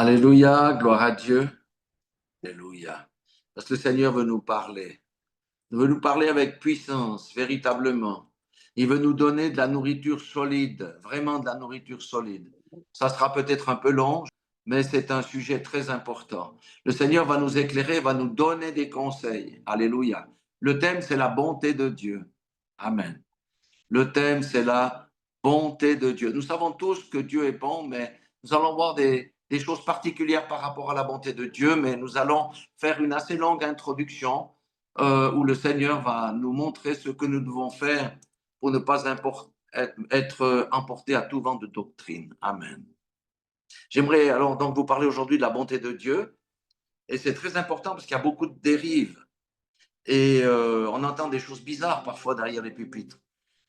Alléluia, gloire à Dieu. Alléluia. Parce que le Seigneur veut nous parler. Il veut nous parler avec puissance, véritablement. Il veut nous donner de la nourriture solide, vraiment de la nourriture solide. Ça sera peut-être un peu long, mais c'est un sujet très important. Le Seigneur va nous éclairer, va nous donner des conseils. Alléluia. Le thème, c'est la bonté de Dieu. Amen. Le thème, c'est la bonté de Dieu. Nous savons tous que Dieu est bon, mais nous allons voir des choses particulières par rapport à la bonté de Dieu, mais nous allons faire une assez longue introduction où le Seigneur va nous montrer ce que nous devons faire pour ne pas être emportés à tout vent de doctrine. Amen. J'aimerais alors donc vous parler aujourd'hui de la bonté de Dieu, et c'est très important parce qu'il y a beaucoup de dérives, et on entend des choses bizarres parfois derrière les pupitres.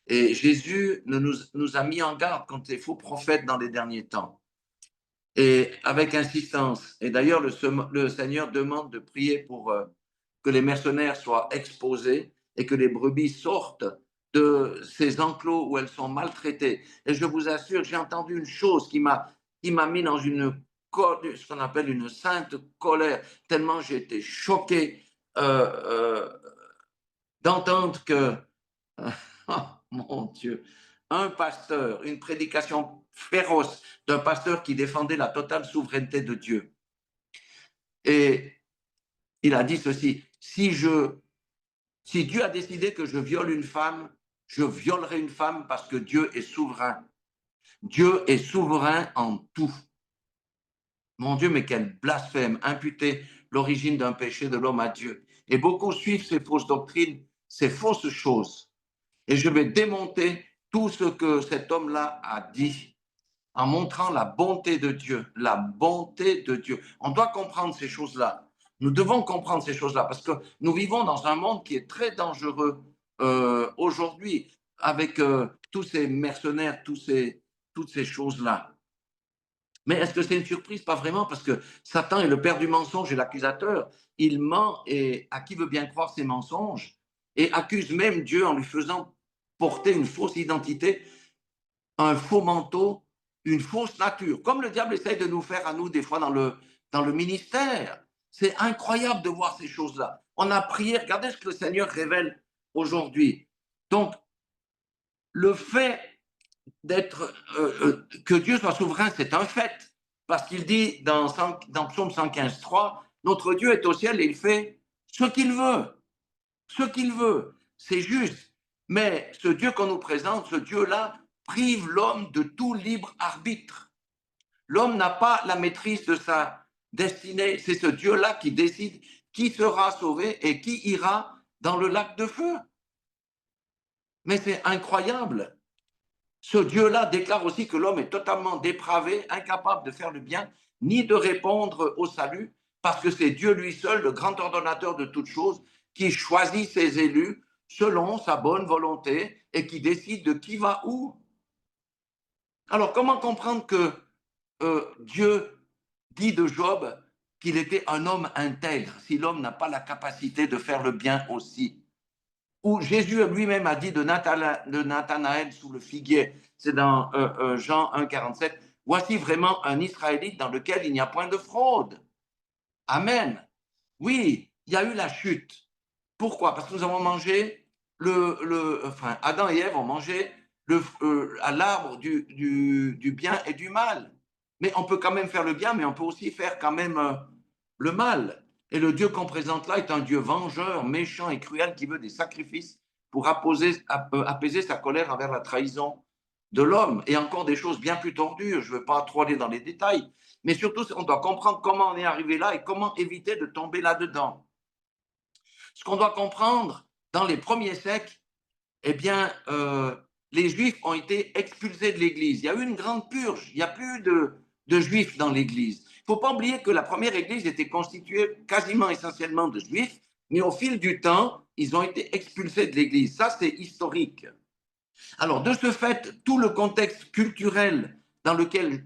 Et Jésus nous a mis en garde contre les faux prophètes dans les derniers temps. Et avec insistance. Et d'ailleurs, le Seigneur demande de prier pour que les mercenaires soient exposés et que les brebis sortent de ces enclos où elles sont maltraitées. Et je vous assure, j'ai entendu une chose qui m'a mis dans ce qu'on appelle une sainte colère, tellement j'ai été choqué d'entendre que oh, mon Dieu, un pasteur, une prédication féroce d'un pasteur qui défendait la totale souveraineté de Dieu. Et il a dit ceci, si Dieu a décidé que je viole une femme, je violerai une femme parce que Dieu est souverain. Dieu est souverain en tout. Mon Dieu, mais quel blasphème, imputer l'origine d'un péché de l'homme à Dieu. Et beaucoup suivent ces fausses doctrines, ces fausses choses. Et je vais démonter tout ce que cet homme-là a dit en montrant la bonté de Dieu. La bonté de Dieu. On doit comprendre ces choses-là. Nous devons comprendre ces choses-là parce que nous vivons dans un monde qui est très dangereux aujourd'hui avec tous ces mercenaires, toutes ces choses-là. Mais est-ce que c'est une surprise? Pas vraiment, parce que Satan est le père du mensonge et l'accusateur. Il ment et à qui veut bien croire ses mensonges et accuse même Dieu en lui faisant porter une fausse identité, un faux manteau, une fausse nature, comme le diable essaye de nous faire à nous des fois dans le ministère. C'est incroyable de voir ces choses-là. On a prié, regardez ce que le Seigneur révèle aujourd'hui. Donc, le fait que Dieu soit souverain, c'est un fait. Parce qu'il dit dans Psaume 115:3, notre Dieu est au ciel et il fait ce qu'il veut. Ce qu'il veut. C'est juste. Mais ce Dieu qu'on nous présente, ce Dieu-là, prive l'homme de tout libre arbitre. L'homme n'a pas la maîtrise de sa destinée. C'est ce Dieu-là qui décide qui sera sauvé et qui ira dans le lac de feu. Mais c'est incroyable. Ce Dieu-là déclare aussi que l'homme est totalement dépravé, incapable de faire le bien, ni de répondre au salut, parce que c'est Dieu lui seul, le grand ordonnateur de toutes choses, qui choisit ses élus selon sa bonne volonté et qui décide de qui va où. Alors, comment comprendre que Dieu dit de Job qu'il était un homme intègre, si l'homme n'a pas la capacité de faire le bien aussi? Où Jésus lui-même a dit de Nathanaël sous le figuier, c'est dans Jean 1,47, voici vraiment un Israélite dans lequel il n'y a point de fraude. Amen. Oui, il y a eu la chute. Pourquoi? Parce que nous avons mangé, enfin, Adam et Ève ont mangé à l'arbre du bien et du mal. Mais on peut quand même faire le bien, mais on peut aussi faire quand même le mal. Et le Dieu qu'on présente là est un Dieu vengeur, méchant et cruel qui veut des sacrifices pour apaiser sa colère envers la trahison de l'homme. Et encore des choses bien plus tordues, je ne veux pas trop aller dans les détails, mais surtout on doit comprendre comment on est arrivé là et comment éviter de tomber là-dedans. Ce qu'on doit comprendre, dans les premiers siècles, eh bien, les Juifs ont été expulsés de l'Église. Il y a eu une grande purge. Il n'y a plus de Juifs dans l'Église. Il ne faut pas oublier que la première Église était constituée quasiment essentiellement de Juifs, mais au fil du temps, ils ont été expulsés de l'Église. Ça, c'est historique. Alors, de ce fait, tout le contexte culturel dans lequel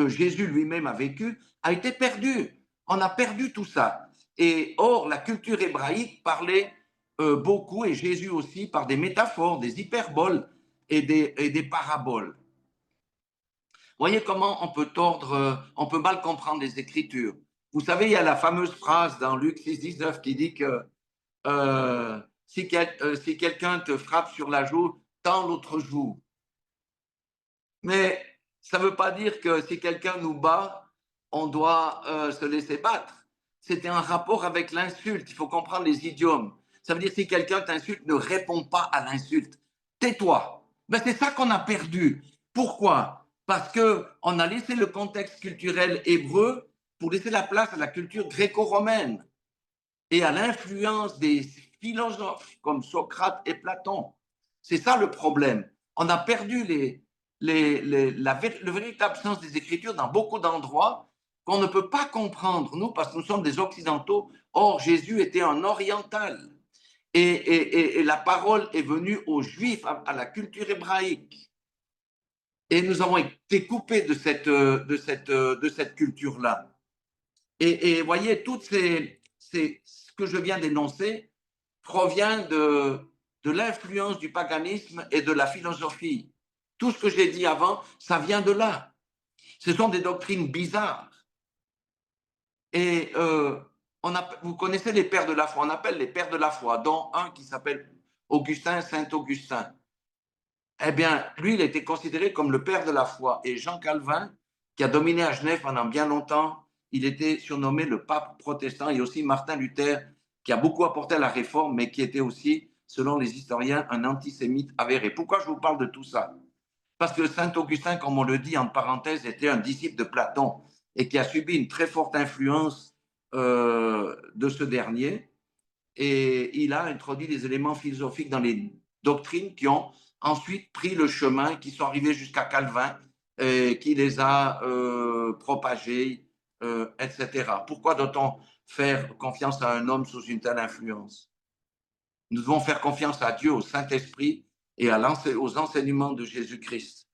Jésus lui-même a vécu a été perdu. On a perdu tout ça. Et or, la culture hébraïque parlait beaucoup, et Jésus aussi, par des métaphores, des hyperboles et des paraboles. Voyez comment on peut tordre, on peut mal comprendre les Écritures. Vous savez, il y a la fameuse phrase dans Luc 6,19 qui dit que si quelqu'un te frappe sur la joue, tends l'autre joue. Mais ça ne veut pas dire que si quelqu'un nous bat, on doit se laisser battre. C'était un rapport avec l'insulte. Il faut comprendre les idiomes. Ça veut dire si quelqu'un t'insulte, ne réponds pas à l'insulte. Tais-toi. Ben, c'est ça qu'on a perdu. Pourquoi? Parce qu'on a laissé le contexte culturel hébreu pour laisser la place à la culture gréco-romaine et à l'influence des philosophes comme Socrate et Platon. C'est ça le problème. On a perdu le véritable sens des Écritures dans beaucoup d'endroits qu'on ne peut pas comprendre, nous, parce que nous sommes des Occidentaux. Or, Jésus était un oriental. Et la parole est venue aux Juifs, à la culture hébraïque. Et nous avons été coupés de cette culture-là. Et voyez, ce que je viens d'énoncer provient de l'influence du paganisme et de la philosophie. Tout ce que j'ai dit avant, ça vient de là. Ce sont des doctrines bizarres. Et vous connaissez les pères de la foi, on appelle les pères de la foi, dont un qui s'appelle Augustin, Saint-Augustin. Eh bien, lui, il a été considéré comme le père de la foi. Et Jean Calvin, qui a dominé à Genève pendant bien longtemps, il était surnommé le pape protestant. Et aussi Martin Luther, qui a beaucoup apporté à la réforme, mais qui était aussi, selon les historiens, un antisémite avéré. Pourquoi je vous parle de tout ça? Parce que Saint-Augustin, comme on le dit en parenthèse, était un disciple de Platon et qui a subi une très forte influence de ce dernier. Et il a introduit des éléments philosophiques dans les doctrines qui ont ensuite pris le chemin, qui sont arrivés jusqu'à Calvin, qui les a propagés, etc. Pourquoi doit-on faire confiance à un homme sous une telle influence? Nous devons faire confiance à Dieu, au Saint-Esprit et aux enseignements de Jésus-Christ.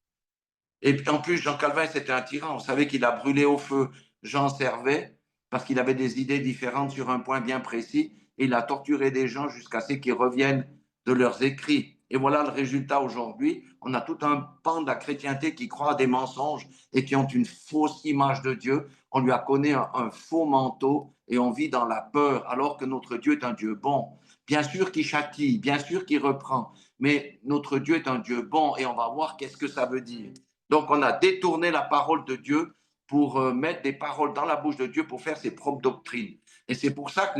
Et puis en plus, Jean Calvin, c'était un tyran. On savait qu'il a brûlé au feu Jean Servet parce qu'il avait des idées différentes sur un point bien précis. Et il a torturé des gens jusqu'à ce qu'ils reviennent de leurs écrits. Et voilà le résultat aujourd'hui. On a tout un pan de la chrétienté qui croit à des mensonges et qui ont une fausse image de Dieu. On lui a connu un faux manteau et on vit dans la peur alors que notre Dieu est un Dieu bon. Bien sûr qu'il châtie, bien sûr qu'il reprend, mais notre Dieu est un Dieu bon et on va voir qu'est-ce que ça veut dire. Donc, on a détourné la parole de Dieu pour mettre des paroles dans la bouche de Dieu pour faire ses propres doctrines. Et c'est pour ça que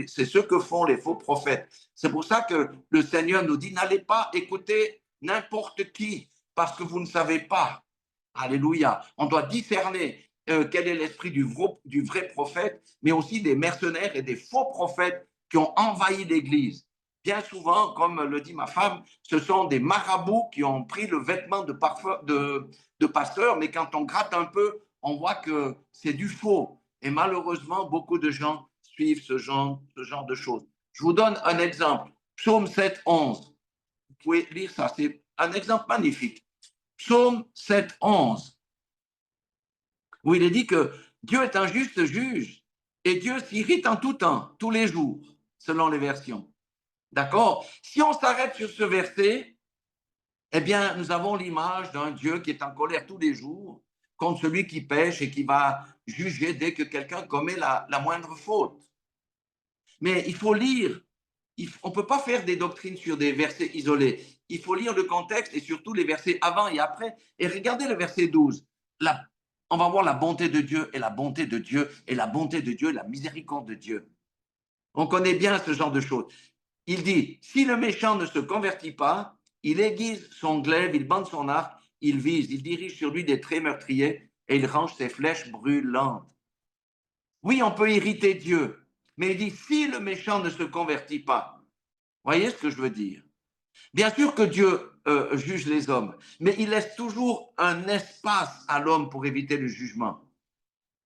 c'est ce que font les faux prophètes. C'est pour ça que le Seigneur nous dit, n'allez pas écouter n'importe qui, parce que vous ne savez pas. Alléluia. On doit discerner quel est l'esprit du vrai prophète, mais aussi des mercenaires et des faux prophètes qui ont envahi l'Église. Bien souvent, comme le dit ma femme, ce sont des marabouts qui ont pris le vêtement de pasteur, mais quand on gratte un peu, on voit que c'est du faux. Et malheureusement, beaucoup de gens suivent ce genre de choses. Je vous donne un exemple. Psaume 7, 11. Vous pouvez lire ça, c'est un exemple magnifique. Psaume 7, 11, où il est dit que Dieu est un juste juge et Dieu s'irrite en tout temps, tous les jours, selon les versions. D'accord? Si on s'arrête sur ce verset, eh bien, nous avons l'image d'un Dieu qui est en colère tous les jours contre celui qui pêche et qui va juger dès que quelqu'un commet la moindre faute. Mais il faut lire. On ne peut pas faire des doctrines sur des versets isolés. Il faut lire le contexte et surtout les versets avant et après. Et regardez le verset 12. On va voir la bonté de Dieu et la bonté de Dieu et la bonté de Dieu et la miséricorde de Dieu. On connaît bien ce genre de choses. Il dit, si le méchant ne se convertit pas, il aiguise son glaive, il bande son arc, il vise, il dirige sur lui des traits meurtriers et il range ses flèches brûlantes. Oui, on peut irriter Dieu, mais il dit, si le méchant ne se convertit pas, voyez ce que je veux dire? Bien sûr que Dieu juge les hommes, mais il laisse toujours un espace à l'homme pour éviter le jugement.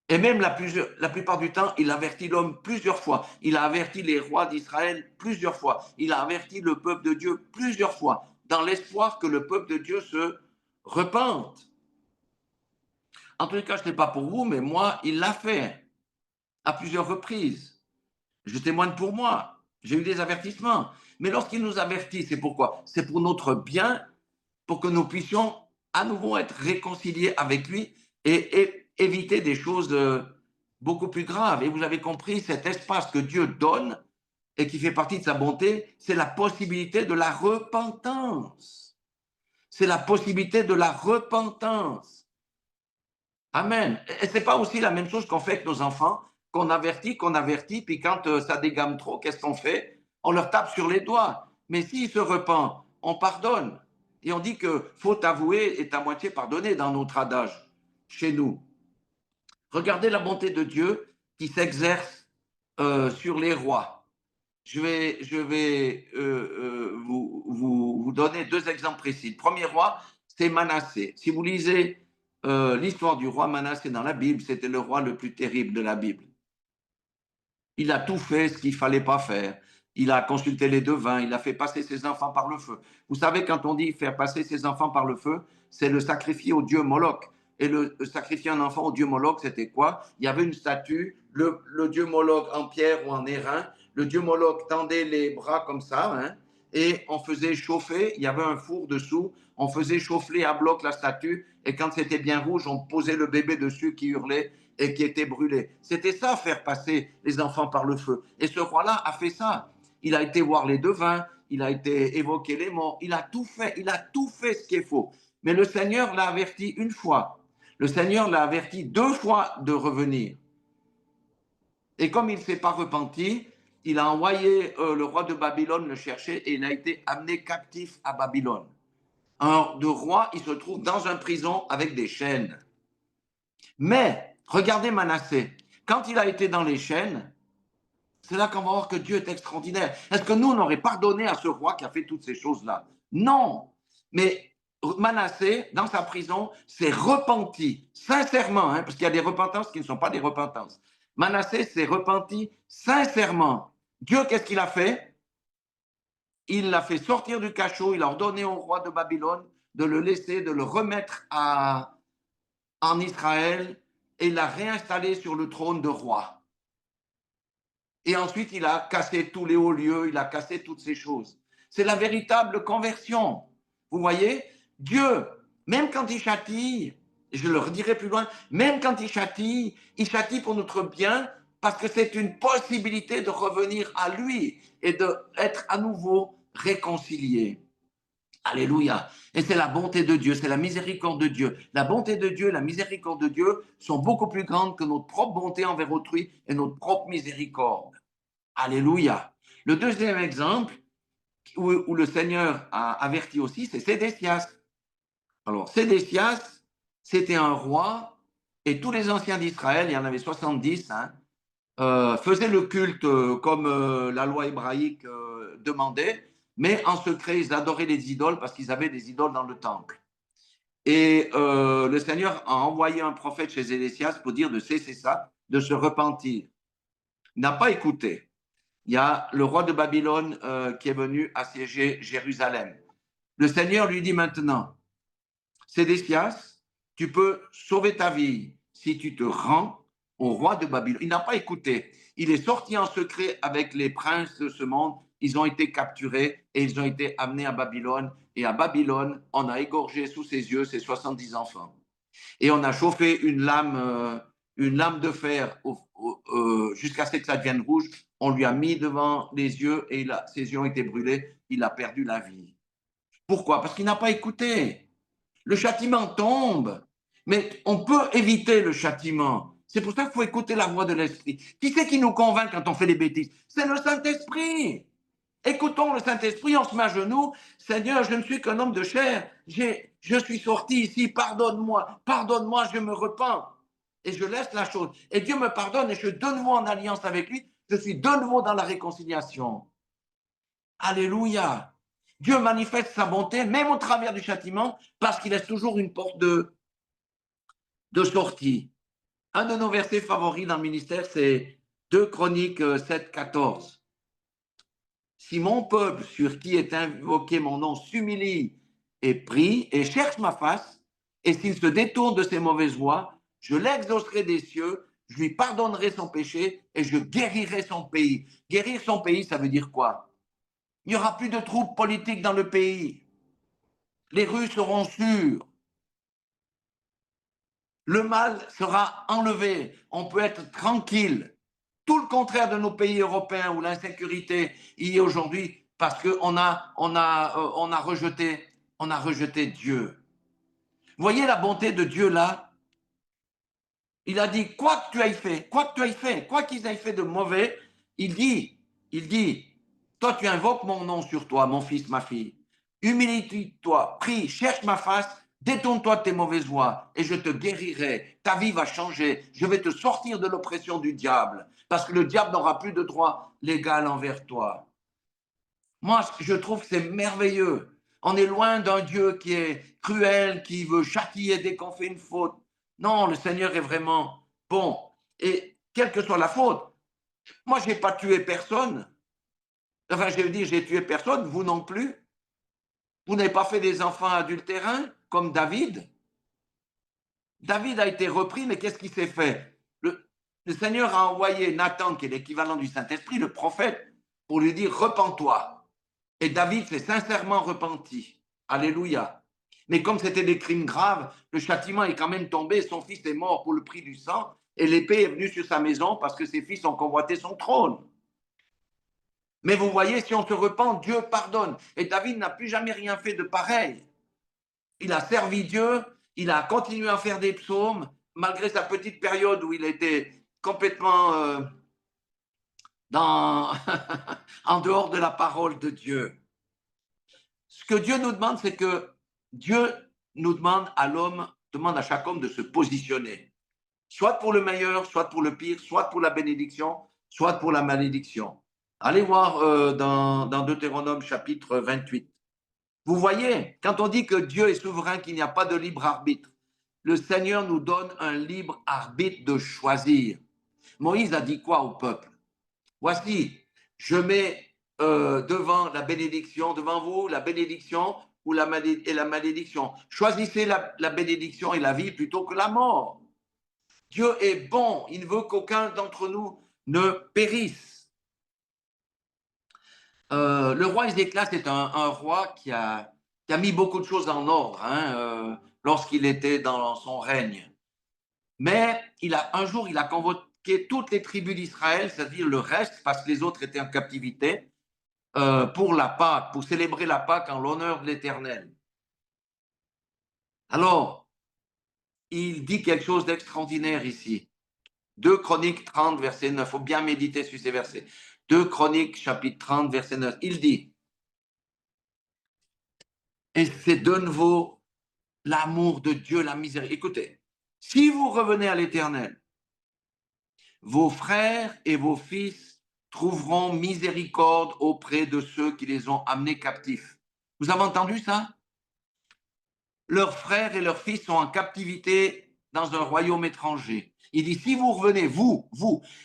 Et même la plupart du temps, il avertit l'homme plusieurs fois. Il a averti les rois d'Israël plusieurs fois. Il a averti le peuple de Dieu plusieurs fois, dans l'espoir que le peuple de Dieu se repente. En tout cas, ce n'est pas pour vous, mais moi, il l'a fait à plusieurs reprises. Je témoigne pour moi. J'ai eu des avertissements. Mais lorsqu'il nous avertit, c'est pourquoi? C'est pour notre bien, pour que nous puissions à nouveau être réconciliés avec lui et éviter des choses beaucoup plus graves. Et vous avez compris, cet espace que Dieu donne et qui fait partie de sa bonté, c'est la possibilité de la repentance. C'est la possibilité de la repentance. Amen. Et ce n'est pas aussi la même chose qu'on fait avec nos enfants, qu'on avertit, puis quand ça dégamme trop, qu'est-ce qu'on fait? On leur tape sur les doigts. Mais s'ils se repentent, on pardonne. Et on dit que faute avouée est à moitié pardonnée dans notre adage, chez nous. Regardez la bonté de Dieu qui s'exerce sur les rois. Je vais vous donner deux exemples précis. Le premier roi, c'est Manassé. Si vous lisez l'histoire du roi Manassé dans la Bible, c'était le roi le plus terrible de la Bible. Il a tout fait ce qu'il ne fallait pas faire. Il a consulté les devins, il a fait passer ses enfants par le feu. Vous savez, quand on dit faire passer ses enfants par le feu, c'est le sacrifier au dieu Moloch. Et le sacrifier un enfant au dieu Moloch, c'était quoi? Il y avait une statue, le dieu Moloch en pierre ou en airain. Le dieu Moloch tendait les bras comme ça, hein, et on faisait chauffer, il y avait un four dessous, on faisait chauffer à bloc la statue, et quand c'était bien rouge, on posait le bébé dessus qui hurlait et qui était brûlé. C'était ça, faire passer les enfants par le feu. Et ce roi-là a fait ça. Il a été voir les devins, il a été évoquer les morts, il a tout fait ce qui est faux. Mais le Seigneur l'a averti une fois. Le Seigneur l'a averti deux fois de revenir. Et comme il ne s'est pas repenti, il a envoyé le roi de Babylone le chercher et il a été amené captif à Babylone. Un de roi, il se trouve dans une prison avec des chaînes. Mais regardez Manassé, quand il a été dans les chaînes, c'est là qu'on va voir que Dieu est extraordinaire. Est-ce que nous, on aurait pardonné à ce roi qui a fait toutes ces choses-là? Non. Mais Manassé, dans sa prison, s'est repenti, sincèrement, hein, parce qu'il y a des repentances qui ne sont pas des repentances. Manassé s'est repenti sincèrement. Dieu, qu'est-ce qu'il a fait? Il l'a fait sortir du cachot, il a ordonné au roi de Babylone de le laisser, de le remettre en Israël, et l'a réinstallé sur le trône de roi. Et ensuite, il a cassé tous les hauts lieux, il a cassé toutes ces choses. C'est la véritable conversion. Vous voyez, Dieu, même quand il châtie, et je le redirai plus loin, même quand il châtie pour notre bien, parce que c'est une possibilité de revenir à lui et d'être à nouveau réconcilié. Alléluia. Et c'est la bonté de Dieu, c'est la miséricorde de Dieu. La bonté de Dieu et la miséricorde de Dieu sont beaucoup plus grandes que notre propre bonté envers autrui et notre propre miséricorde. Alléluia. Le deuxième exemple où le Seigneur a averti aussi, c'est Sédécias. Alors, Sédécias, c'était un roi et tous les anciens d'Israël, il y en avait 70, hein, faisaient le culte comme la loi hébraïque demandait, mais en secret, ils adoraient les idoles parce qu'ils avaient des idoles dans le temple. Et le Seigneur a envoyé un prophète chez Sédécias pour dire de cesser ça, de se repentir. Il n'a pas écouté. Il y a le roi de Babylone qui est venu assiéger Jérusalem. Le Seigneur lui dit maintenant, Sédécias, tu peux sauver ta vie si tu te rends au roi de Babylone. Il n'a pas écouté. Il est sorti en secret avec les princes de ce monde. Ils ont été capturés et ils ont été amenés à Babylone. Et à Babylone, on a égorgé sous ses yeux ses 70 enfants. Et on a chauffé une lame de fer jusqu'à ce que ça devienne rouge. On lui a mis devant les yeux et ses yeux ont été brûlés. Il a perdu la vie. Pourquoi? Parce qu'il n'a pas écouté. Le châtiment tombe, mais on peut éviter le châtiment. C'est pour ça qu'il faut écouter la voix de l'Esprit. Qui c'est qui nous convainc quand on fait des bêtises? C'est le Saint-Esprit. Écoutons le Saint-Esprit, on se met à genoux. Seigneur, je ne suis qu'un homme de chair. Je suis sorti ici, pardonne-moi, je me repens. Et je laisse la chose. Et Dieu me pardonne et je suis de nouveau en alliance avec lui. Je suis de nouveau dans la réconciliation. Alléluia. Dieu manifeste sa bonté, même au travers du châtiment, parce qu'il laisse toujours une porte de sortie. Un de nos versets favoris dans le ministère, c'est 2 Chroniques 7, 14. Si mon peuple, sur qui est invoqué mon nom, s'humilie et prie et cherche ma face, et s'il se détourne de ses mauvaises voies, je l'exaucerai des cieux, je lui pardonnerai son péché et je guérirai son pays. Guérir son pays, ça veut dire quoi? Il n'y aura plus de troupes politiques dans le pays. Les rues seront sûres. Le mal sera enlevé. On peut être tranquille. Tout le contraire de nos pays européens où l'insécurité y est aujourd'hui parce qu'on a rejeté Dieu. Vous voyez la bonté de Dieu là? Il a dit, quoi que tu ailles fait, quoi que tu ailles fait, quoi qu'ils aient fait de mauvais, il dit, toi tu invoques mon nom sur toi, mon fils, ma fille. Humilie-toi, prie, cherche ma face, détourne-toi de tes mauvaises voies et je te guérirai. Ta vie va changer. Je vais te sortir de l'oppression du diable parce que le diable n'aura plus de droit légal envers toi. Moi, je trouve que c'est merveilleux. On est loin d'un Dieu qui est cruel, qui veut châtier dès qu'on fait une faute. Non, le Seigneur est vraiment bon. Et quelle que soit la faute, moi, je n'ai pas tué personne. Enfin, je veux dire, j'ai tué personne, vous non plus. Vous n'avez pas fait des enfants adultérins comme David. David a été repris, mais qu'est-ce qui s'est fait? Le Seigneur a envoyé Nathan, qui est l'équivalent du Saint-Esprit, le prophète, pour lui dire, repens-toi. Et David s'est sincèrement repenti. Alléluia. Mais comme c'était des crimes graves, le châtiment est quand même tombé. Son fils est mort pour le prix du sang. Et l'épée est venue sur sa maison parce que ses fils ont convoité son trône. Mais vous voyez, si on se repent, Dieu pardonne. Et David n'a plus jamais rien fait de pareil. Il a servi Dieu, il a continué à faire des psaumes, malgré sa petite période où il était complètement en dehors de la parole de Dieu. Ce que Dieu nous demande, c'est que Dieu nous demande demande à chaque homme de se positionner, soit pour le meilleur, soit pour le pire, soit pour la bénédiction, soit pour la malédiction. Allez voir dans Deutéronome chapitre 28. Vous voyez, quand on dit que Dieu est souverain, qu'il n'y a pas de libre arbitre, le Seigneur nous donne un libre arbitre de choisir. Moïse a dit quoi au peuple? Voici, je mets devant la bénédiction, devant vous, la bénédiction et la malédiction. Choisissez la bénédiction et la vie plutôt que la mort. Dieu est bon, il ne veut qu'aucun d'entre nous ne périsse. Le roi Ézéchias est un roi qui a mis beaucoup de choses en ordre lorsqu'il était dans son règne. Mais un jour, il a convoqué toutes les tribus d'Israël, c'est-à-dire le reste, parce que les autres étaient en captivité, pour la Pâque, pour célébrer la Pâque en l'honneur de l'Éternel. Alors, il dit quelque chose d'extraordinaire ici. 2 Chroniques 30, verset 9. Il faut bien méditer sur ces versets. 2 Chroniques, chapitre 30, verset 9. Il dit, et c'est de nouveau l'amour de Dieu, la miséricorde. Écoutez, si vous revenez à l'Éternel, vos frères et vos fils trouveront miséricorde auprès de ceux qui les ont amenés captifs. Vous avez entendu ça? Leurs frères et leurs fils sont en captivité dans un royaume étranger. Il dit, si vous revenez,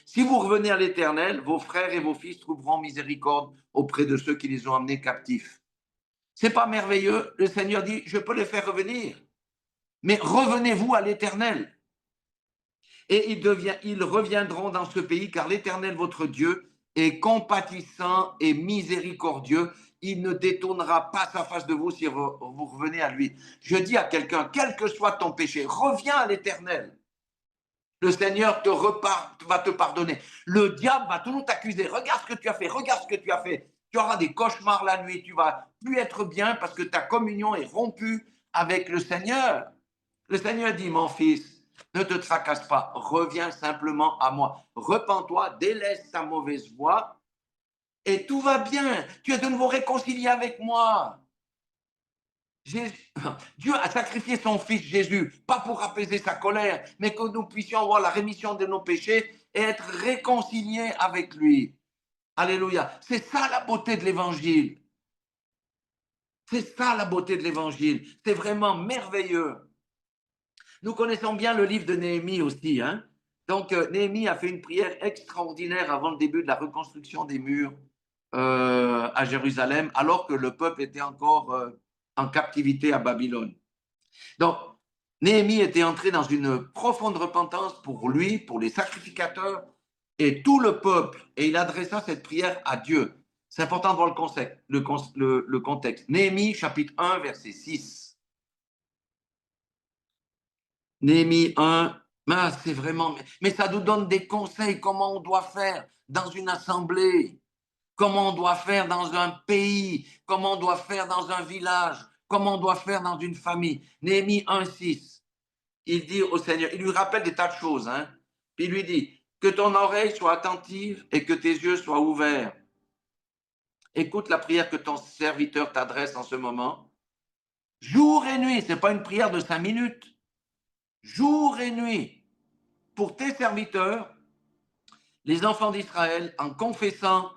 si vous revenez à l'Éternel, vos frères et vos fils trouveront miséricorde auprès de ceux qui les ont amenés captifs. C'est pas merveilleux? Le Seigneur dit, je peux les faire revenir. Mais revenez-vous à l'Éternel. Et ils reviendront dans ce pays, car l'Éternel, votre Dieu, est compatissant et miséricordieux. Il ne détournera pas sa face de vous si vous revenez à lui. Je dis à quelqu'un, quel que soit ton péché, reviens à l'Éternel. Le Seigneur va te pardonner. Le diable va toujours t'accuser. Regarde ce que tu as fait, regarde ce que tu as fait. Tu auras des cauchemars la nuit, tu vas plus être bien parce que ta communion est rompue avec le Seigneur. Le Seigneur dit, mon fils, ne te tracasse pas, reviens simplement à moi. Repens-toi, délaisse ta mauvaise voie et tout va bien. Tu es de nouveau réconcilié avec moi. Dieu a sacrifié son fils Jésus, pas pour apaiser sa colère, mais que nous puissions avoir la rémission de nos péchés et être réconciliés avec lui. Alléluia. C'est ça la beauté de l'évangile. C'est ça la beauté de l'évangile. C'est vraiment merveilleux. Nous connaissons bien le livre de Néhémie aussi. Donc, Néhémie a fait une prière extraordinaire avant le début de la reconstruction des murs à Jérusalem, alors que le peuple était encore en captivité à Babylone. Donc, Néhémie était entré dans une profonde repentance pour lui, pour les sacrificateurs et tout le peuple. Et il adressa cette prière à Dieu. C'est important de voir le contexte. Néhémie, chapitre 1, verset 6. Néhémie 1, c'est vraiment... Mais ça nous donne des conseils, comment on doit faire dans une assemblée, comment on doit faire dans un pays, comment on doit faire dans un village, comment on doit faire dans une famille. Néhémie 1, 6, il dit au Seigneur, il lui rappelle des tas de choses, hein, puis il lui dit, que ton oreille soit attentive et que tes yeux soient ouverts. Écoute la prière que ton serviteur t'adresse en ce moment. Jour et nuit, ce n'est pas une prière de 5 minutes. Jour et nuit, pour tes serviteurs, les enfants d'Israël, en confessant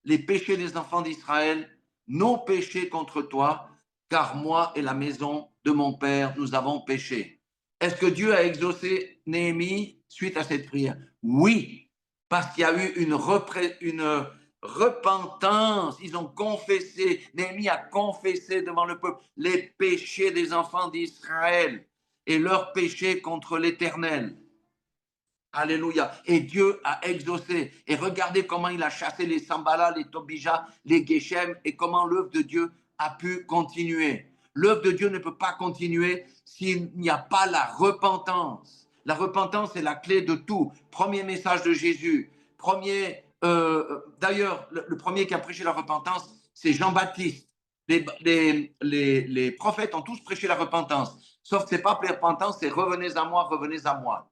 les péchés des enfants d'Israël, nos péchés contre toi, car moi et la maison de mon père, nous avons péché. Est-ce que Dieu a exaucé Néhémie suite à cette prière? Oui, parce qu'il y a eu une repentance. Ils ont confessé, Néhémie a confessé devant le peuple les péchés des enfants d'Israël et leurs péchés contre l'Éternel. Alléluia. Et Dieu a exaucé. Et regardez comment il a chassé les Sambala, les Tobija, les Geshem et comment l'œuvre de Dieu a pu continuer. L'œuvre de Dieu ne peut pas continuer s'il n'y a pas la repentance. La repentance est la clé de tout. Premier message de Jésus. D'ailleurs, le premier qui a prêché la repentance, c'est Jean-Baptiste. Les prophètes ont tous prêché la repentance. Sauf que ce n'est pas la repentance, c'est revenez à moi, revenez à moi.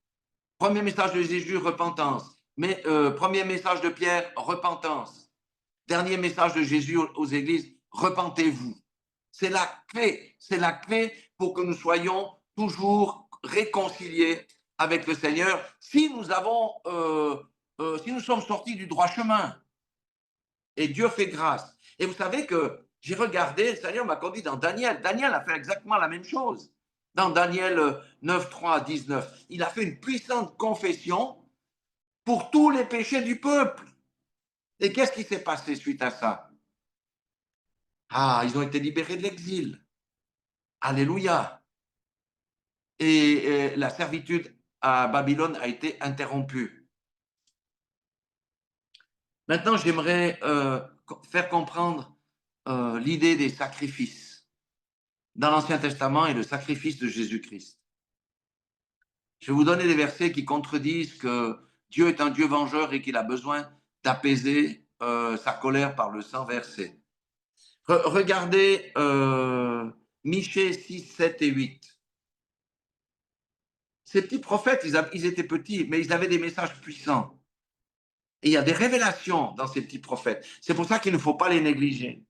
Premier message de Jésus, repentance. Mais premier message de Pierre, repentance. Dernier message de Jésus aux églises, repentez-vous. C'est la clé pour que nous soyons toujours réconciliés avec le Seigneur si nous si nous sommes sortis du droit chemin. Et Dieu fait grâce. Et vous savez que j'ai regardé, le Seigneur m'a conduit dans Daniel. Daniel a fait exactement la même chose. Dans Daniel 9, 3 à 19, il a fait une puissante confession pour tous les péchés du peuple. Et qu'est-ce qui s'est passé suite à ça? Ils ont été libérés de l'exil. Alléluia. Et la servitude à Babylone a été interrompue. Maintenant, j'aimerais faire comprendre l'idée des sacrifices dans l'Ancien Testament et le sacrifice de Jésus-Christ. Je vais vous donner des versets qui contredisent que Dieu est un Dieu vengeur et qu'il a besoin d'apaiser sa colère par le sang versé. Regardez Michée 6, 7 et 8. Ces petits prophètes, ils étaient petits, mais ils avaient des messages puissants. Et il y a des révélations dans ces petits prophètes. C'est pour ça qu'il ne faut pas les négliger.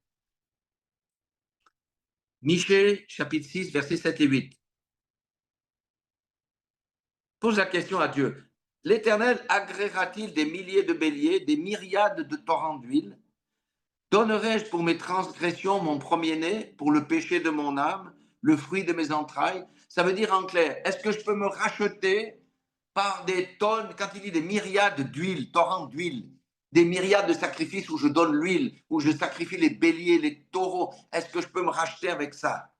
Michée, chapitre 6, versets 7 et 8. Pose la question à Dieu. L'Éternel agréera-t-il des milliers de béliers, des myriades de torrents d'huile? Donnerai-je pour mes transgressions mon premier-né, pour le péché de mon âme, le fruit de mes entrailles? Ça veut dire en clair, est-ce que je peux me racheter par des tonnes, quand il dit des myriades d'huile, torrents d'huile, des myriades de sacrifices où je donne l'huile, où je sacrifie les béliers, les taureaux, est-ce que je peux me racheter avec ça?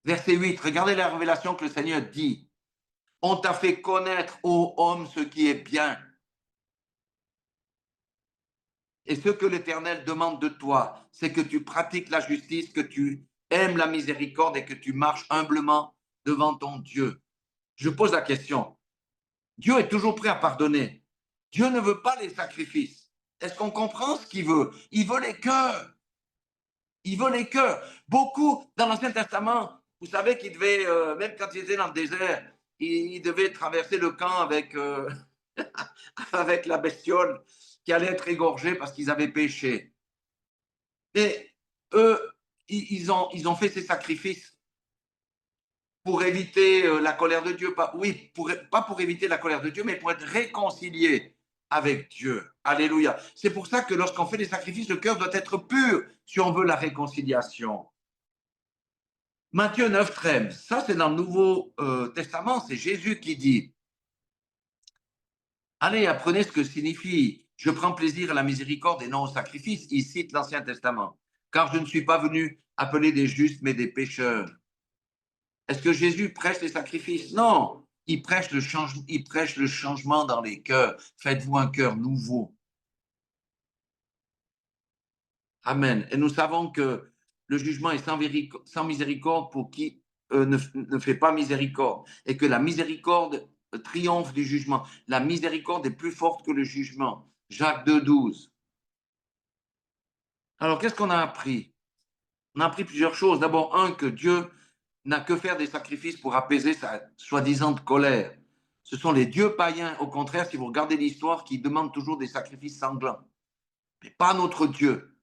Verset 8, regardez la révélation que le Seigneur dit. On t'a fait connaître, ô homme, ce qui est bien. Et ce que l'Éternel demande de toi, c'est que tu pratiques la justice, que tu aimes la miséricorde et que tu marches humblement devant ton Dieu. Je pose la question. Dieu est toujours prêt à pardonner. Dieu ne veut pas les sacrifices. Est-ce qu'on comprend ce qu'il veut? Il veut les cœurs. Il veut les cœurs. Beaucoup, dans l'Ancien Testament, vous savez qu'il devait, même quand il était dans le désert, il devait traverser le camp avec, avec la bestiole qui allait être égorgée parce qu'ils avaient péché. Et eux, ils ont fait ces sacrifices pour éviter la colère de Dieu. Pas pour éviter la colère de Dieu, mais pour être réconciliés avec Dieu. Alléluia. C'est pour ça que lorsqu'on fait des sacrifices, le cœur doit être pur si on veut la réconciliation. Matthieu 9, 13, ça c'est dans le Nouveau Testament, c'est Jésus qui dit « Allez, apprenez ce que signifie « Je prends plaisir à la miséricorde et non au sacrifice ». Il cite l'Ancien Testament. « Car je ne suis pas venu appeler des justes, mais des pécheurs. » Est-ce que Jésus prêche les sacrifices? Non, il prêche le changement dans les cœurs. Faites-vous un cœur nouveau. Amen. Et nous savons que le jugement est sans miséricorde pour qui ne fait pas miséricorde et que la miséricorde triomphe du jugement. La miséricorde est plus forte que le jugement. Jacques 2,12. Alors, qu'est-ce qu'on a appris? On a appris plusieurs choses. D'abord, un, que Dieu n'a que faire des sacrifices pour apaiser sa soi-disant colère. Ce sont les dieux païens, au contraire, si vous regardez l'histoire, qui demandent toujours des sacrifices sanglants. Mais pas notre Dieu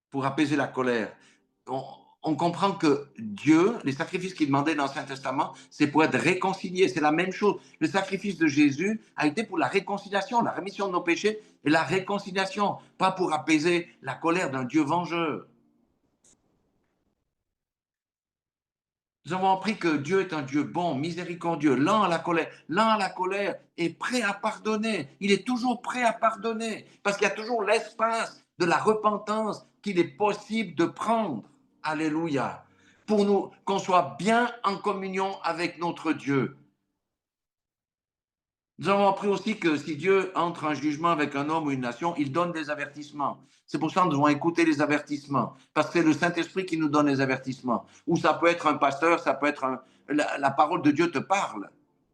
pour apaiser la colère. On comprend que Dieu, les sacrifices qu'il demandait dans l'Ancien Testament, c'est pour être réconcilié. C'est la même chose. Le sacrifice de Jésus a été pour la réconciliation, la rémission de nos péchés et la réconciliation, pas pour apaiser la colère d'un Dieu vengeur. Nous avons appris que Dieu est un Dieu bon, miséricordieux, lent à la colère et prêt à pardonner. Il est toujours prêt à pardonner parce qu'il y a toujours l'espace de la repentance qu'il est possible de prendre. Alléluia. Pour nous, qu'on soit bien en communion avec notre Dieu. Nous avons appris aussi que si Dieu entre en jugement avec un homme ou une nation, il donne des avertissements. C'est pour ça que nous devons écouter les avertissements, parce que c'est le Saint-Esprit qui nous donne les avertissements. Ou ça peut être un pasteur, ça peut être la parole de Dieu te parle.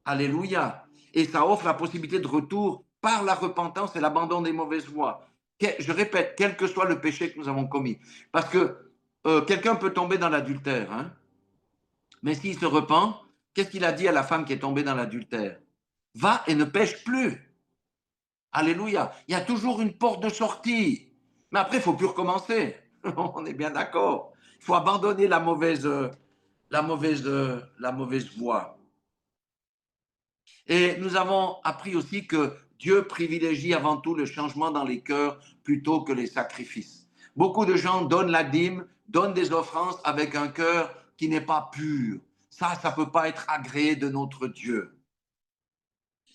Alléluia. Et ça offre la possibilité de retour par la repentance et l'abandon des mauvaises voies. Je répète, quel que soit le péché que nous avons commis. Parce que quelqu'un peut tomber dans l'adultère, hein? Mais s'il se repent, qu'est-ce qu'il a dit à la femme qui est tombée dans l'adultère? Va et ne pêche plus. Alléluia. Il y a toujours une porte de sortie. Mais après, il ne faut plus recommencer. On est bien d'accord. Il faut abandonner la mauvaise voie. Et nous avons appris aussi que Dieu privilégie avant tout le changement dans les cœurs plutôt que les sacrifices. Beaucoup de gens donnent la dîme, donnent des offrandes avec un cœur qui n'est pas pur. Ça ne peut pas être agréé de notre Dieu.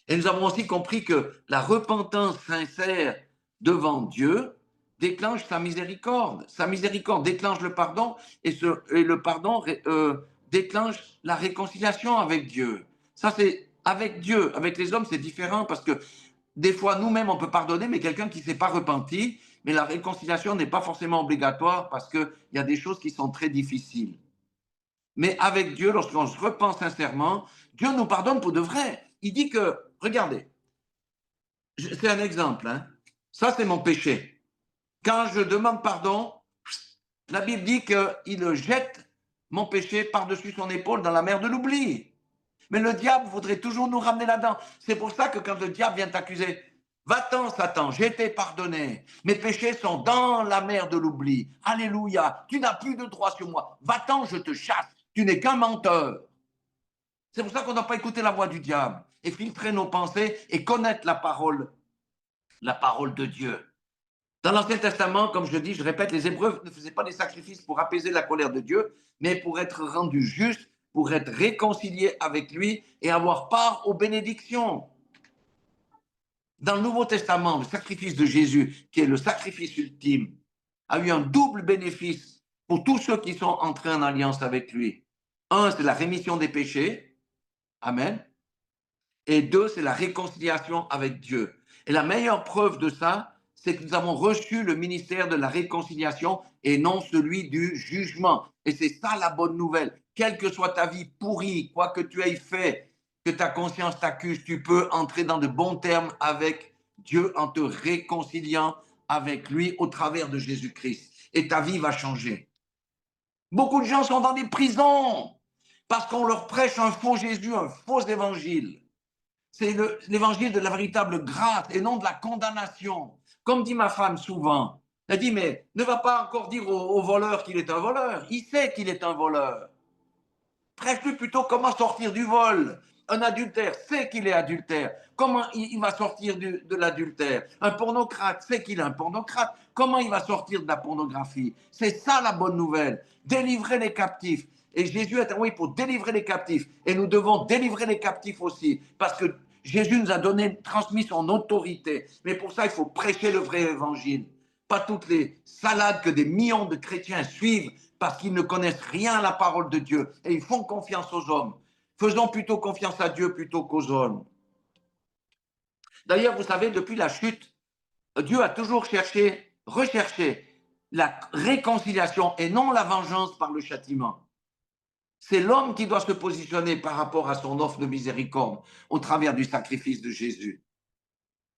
Et nous avons aussi compris que la repentance sincère devant Dieu déclenche sa miséricorde. Sa miséricorde déclenche le pardon et le pardon déclenche la réconciliation avec Dieu. Ça, c'est avec Dieu. Avec les hommes, c'est différent parce que des fois, nous-mêmes, on peut pardonner, mais quelqu'un qui ne s'est pas repenti, mais la réconciliation n'est pas forcément obligatoire parce qu'il y a des choses qui sont très difficiles. Mais avec Dieu, lorsqu'on se repent sincèrement, Dieu nous pardonne pour de vrai. Il dit que, regardez, c'est un exemple, hein. Ça c'est mon péché. Quand je demande pardon, la Bible dit qu'il jette mon péché par-dessus son épaule dans la mer de l'oubli. Mais le diable voudrait toujours nous ramener là-dedans. C'est pour ça que quand le diable vient t'accuser, va-t'en Satan, j'ai été pardonné. Mes péchés sont dans la mer de l'oubli. Alléluia, tu n'as plus de droit sur moi. Va-t'en, je te chasse. Tu n'es qu'un menteur. C'est pour ça qu'on ne doit pas écouter la voix du diable et filtrer nos pensées et connaître la parole de Dieu. Dans l'Ancien Testament, comme je dis, je répète, les Hébreux ne faisaient pas des sacrifices pour apaiser la colère de Dieu, mais pour être rendus justes, pour être réconciliés avec lui et avoir part aux bénédictions. Dans le Nouveau Testament, le sacrifice de Jésus, qui est le sacrifice ultime, a eu un double bénéfice pour tous ceux qui sont entrés en alliance avec lui. Un, c'est la rémission des péchés. Amen. Et deux, c'est la réconciliation avec Dieu. Et la meilleure preuve de ça, c'est que nous avons reçu le ministère de la réconciliation et non celui du jugement. Et c'est ça la bonne nouvelle. Quelle que soit ta vie pourrie, quoi que tu aies fait, que ta conscience t'accuse, tu peux entrer dans de bons termes avec Dieu en te réconciliant avec lui au travers de Jésus-Christ. Et ta vie va changer. Beaucoup de gens sont dans des prisons parce qu'on leur prêche un faux Jésus, un faux évangile. C'est l'évangile de la véritable grâce et non de la condamnation. Comme dit ma femme souvent, elle dit, mais ne va pas encore dire au voleur qu'il est un voleur. Il sait qu'il est un voleur. Prêche-lui plutôt comment sortir du vol. Un adultère sait qu'il est adultère. Comment il va sortir de l'adultère? Un pornocrate sait qu'il est un pornocrate. Comment il va sortir de la pornographie? C'est ça la bonne nouvelle. Délivrer les captifs. Et Jésus est envoyé pour délivrer les captifs. Et nous devons délivrer les captifs aussi. Parce que Jésus nous a transmis son autorité. Mais pour ça, il faut prêcher le vrai évangile. Pas toutes les salades que des millions de chrétiens suivent parce qu'ils ne connaissent rien à la parole de Dieu et ils font confiance aux hommes. Faisons plutôt confiance à Dieu plutôt qu'aux hommes. D'ailleurs, vous savez, depuis la chute, Dieu a toujours recherché la réconciliation et non la vengeance par le châtiment. C'est l'homme qui doit se positionner par rapport à son offre de miséricorde au travers du sacrifice de Jésus.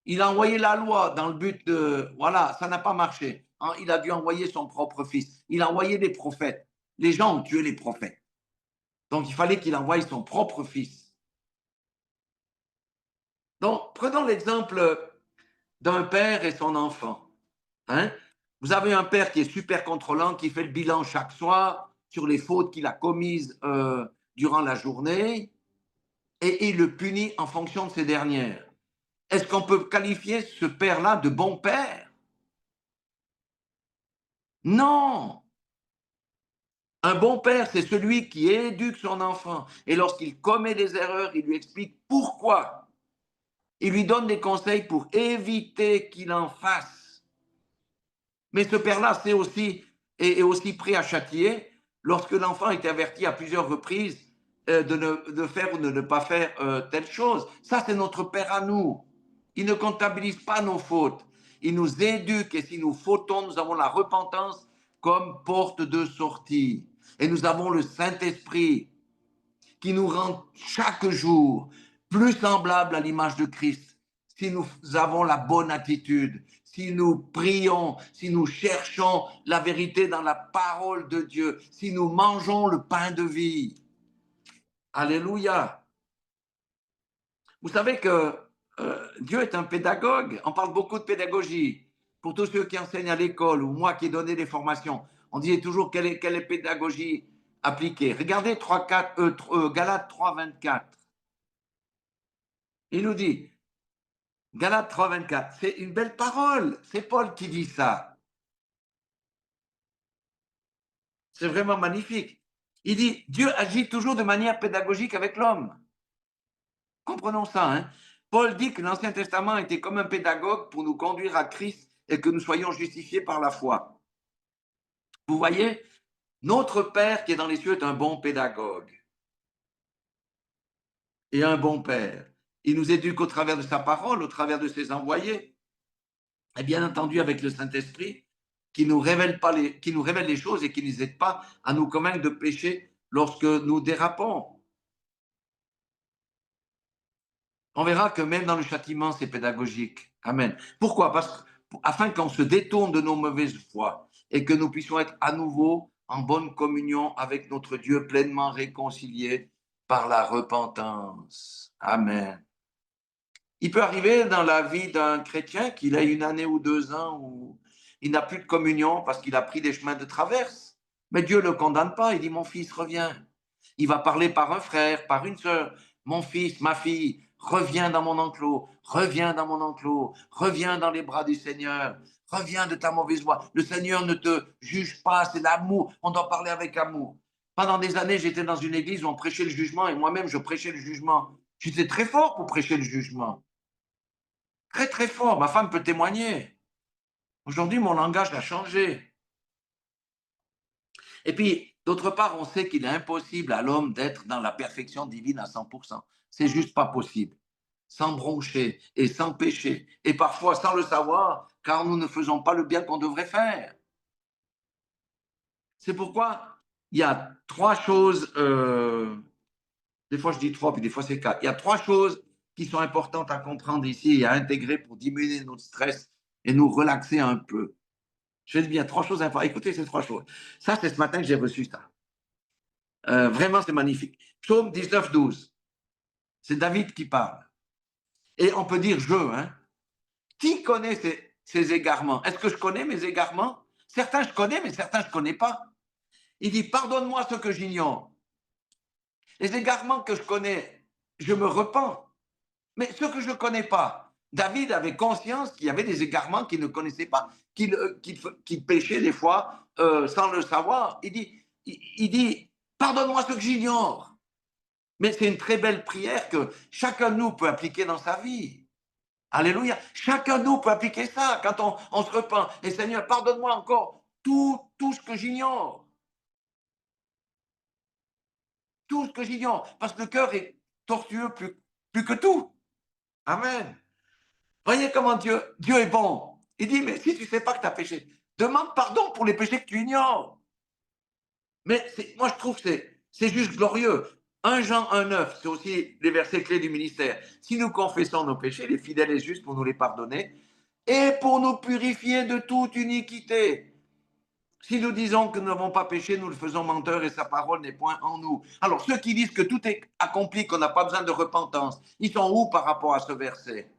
Il a envoyé la loi dans le but de... Voilà, ça n'a pas marché. Hein, il a dû envoyer son propre fils. Il a envoyé des prophètes. Les gens ont tué les prophètes. Donc, il fallait qu'il envoie son propre fils. Donc, prenons l'exemple d'un père et son enfant. Hein? Vous avez un père qui est super contrôlant, qui fait le bilan chaque soir sur les fautes qu'il a commises durant la journée et il le punit en fonction de ces dernières. Est-ce qu'on peut qualifier ce père-là de bon père? Non. Un bon père, c'est celui qui éduque son enfant. Et lorsqu'il commet des erreurs, il lui explique pourquoi. Il lui donne des conseils pour éviter qu'il en fasse. Mais ce père-là est aussi prêt à châtier lorsque l'enfant est averti à plusieurs reprises de faire ou de ne pas faire telle chose. Ça, c'est notre père à nous. Il ne comptabilise pas nos fautes. Il nous éduque et si nous fautons, nous avons la repentance comme porte de sortie. Et nous avons le Saint-Esprit qui nous rend chaque jour plus semblables à l'image de Christ. Si nous avons la bonne attitude, si nous prions, si nous cherchons la vérité dans la parole de Dieu, si nous mangeons le pain de vie. Alléluia. Vous savez que Dieu est un pédagogue. On parle beaucoup de pédagogie. Pour tous ceux qui enseignent à l'école ou moi qui ai donné des formations, on disait toujours quelle est pédagogie appliquée. Regardez Galates 3, 24. Il nous dit, Galates 3, 24, c'est une belle parole. C'est Paul qui dit ça. C'est vraiment magnifique. Il dit, Dieu agit toujours de manière pédagogique avec l'homme. Comprenons ça. Hein? Paul dit que l'Ancien Testament était comme un pédagogue pour nous conduire à Christ et que nous soyons justifiés par la foi. Vous voyez, notre Père qui est dans les cieux est un bon pédagogue et un bon Père. Il nous éduque au travers de sa parole, au travers de ses envoyés, et bien entendu avec le Saint-Esprit qui nous révèle les choses et qui ne nous aide pas à nous convaincre de péché lorsque nous dérapons. On verra que même dans le châtiment, c'est pédagogique. Amen. Pourquoi? Afin qu'on se détourne de nos mauvaises voies et que nous puissions être à nouveau en bonne communion avec notre Dieu, pleinement réconciliés par la repentance. Amen. Il peut arriver dans la vie d'un chrétien qu'il ait 1 année ou 2 ans où il n'a plus de communion parce qu'il a pris des chemins de traverse. Mais Dieu ne le condamne pas. Il dit, mon fils, reviens. Il va parler par un frère, par une sœur. Mon fils, ma fille, reviens dans mon enclos, reviens dans mon enclos, reviens dans les bras du Seigneur, reviens de ta mauvaise voie. Le Seigneur ne te juge pas, c'est l'amour. On doit parler avec amour. Pendant des années, j'étais dans une église où on prêchait le jugement et moi-même, je prêchais le jugement. J'étais très fort pour prêcher le jugement. Très, très fort. Ma femme peut témoigner. Aujourd'hui, mon langage a changé. Et puis, d'autre part, on sait qu'il est impossible à l'homme d'être dans la perfection divine à 100%. C'est juste pas possible. Sans broncher et sans péché. Et parfois sans le savoir, car nous ne faisons pas le bien qu'on devrait faire. C'est pourquoi il y a 3 choses. Des fois, je dis 3, puis des fois, c'est 4. Il y a 3 choses qui sont importantes à comprendre ici et à intégrer pour diminuer notre stress et nous relaxer un peu. Je vais bien 3 choses importantes. Écoutez ces 3 choses. Ça, c'est ce matin que j'ai reçu ça. Vraiment, c'est magnifique. Psaume 19, 12. C'est David qui parle. Et on peut dire je. Hein. Qui connaît ces égarements? Est-ce que je connais mes égarements? Certains je connais, mais certains je ne connais pas. Il dit, pardonne-moi ce que j'ignore. Les égarements que je connais, je me repens. Mais ce que je ne connais pas, David avait conscience qu'il y avait des égarements qu'il ne connaissait pas, qu'il péchait des fois sans le savoir. Il dit, pardonne-moi ce que j'ignore. Mais c'est une très belle prière que chacun de nous peut appliquer dans sa vie. Alléluia. Chacun de nous peut appliquer ça quand on se repent. Et Seigneur, pardonne-moi encore tout ce que j'ignore. Tout ce que j'ignore. Parce que le cœur est tortueux plus que tout. Amen. Voyez comment Dieu est bon. Il dit, mais si tu ne sais pas que tu as péché, demande pardon pour les péchés que tu ignores. Mais moi, je trouve que C'est juste glorieux. 1 Jean 1,9, c'est aussi les versets clés du ministère. Si nous confessons nos péchés, il est fidèle et juste pour nous les pardonner et pour nous purifier de toute iniquité. Si nous disons que nous n'avons pas péché, nous le faisons menteur et sa parole n'est point en nous. Alors, ceux qui disent que tout est accompli, qu'on n'a pas besoin de repentance, ils sont où par rapport à ce verset?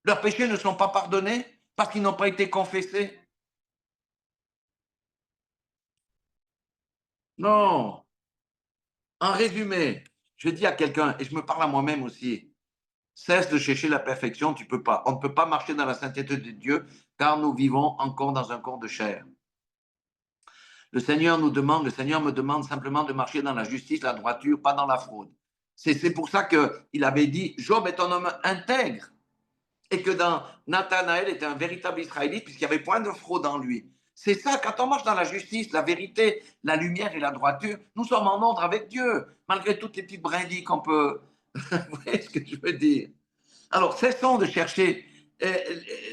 Leurs péchés ne sont pas pardonnés parce qu'ils n'ont pas été confessés? Non. En résumé, je dis à quelqu'un, et je me parle à moi-même aussi, cesse de chercher la perfection, tu peux pas. On ne peut pas marcher dans la sainteté de Dieu car nous vivons encore dans un corps de chair. Le Seigneur me demande simplement de marcher dans la justice, la droiture, pas dans la fraude. C'est pour ça qu'il avait dit, Job est un homme intègre. Et que dans Nathanaël était un véritable Israélite, puisqu'il n'y avait point de fraude en lui. C'est ça, quand on marche dans la justice, la vérité, la lumière et la droiture, nous sommes en ordre avec Dieu, malgré toutes les petites brindilles qu'on peut... Vous voyez ce que je veux dire? Alors, cessons de chercher